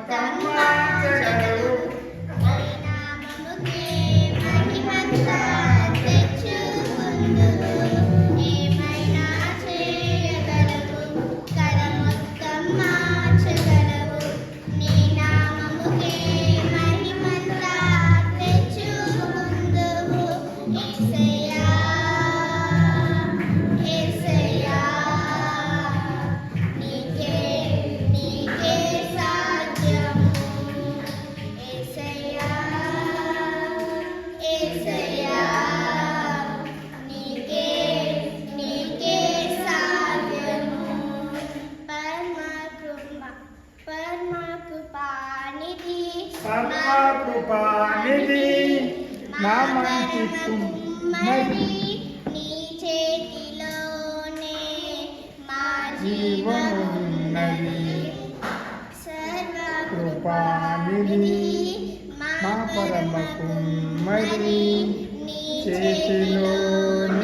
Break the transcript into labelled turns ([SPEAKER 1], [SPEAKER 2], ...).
[SPEAKER 1] కమ్మాచరవు
[SPEAKER 2] పరిణామముకే మహిమంతా తెచ్చుకుందువు. ఏమైనా చేయగలవు, కర మొత్తం మార్చగలవు. నీ నామముకే మహిమంతా తెచ్చుకుందువు. యేసయ్యా, యేసయ్యా, నీకే నీకే సాధ్యము. యేసయ్యా, యేసయ్యా, నీకే నీకే సాధ్యము. పరమకృపానిధి
[SPEAKER 1] పరమకృపానిధి నా మంచి కుమ్మరి
[SPEAKER 2] నీ చేతిలోనే మా
[SPEAKER 1] జీవమున్నది.
[SPEAKER 2] సర్వకృపానిధి
[SPEAKER 1] మా పరమ కుమ్మరి చేతిలోనే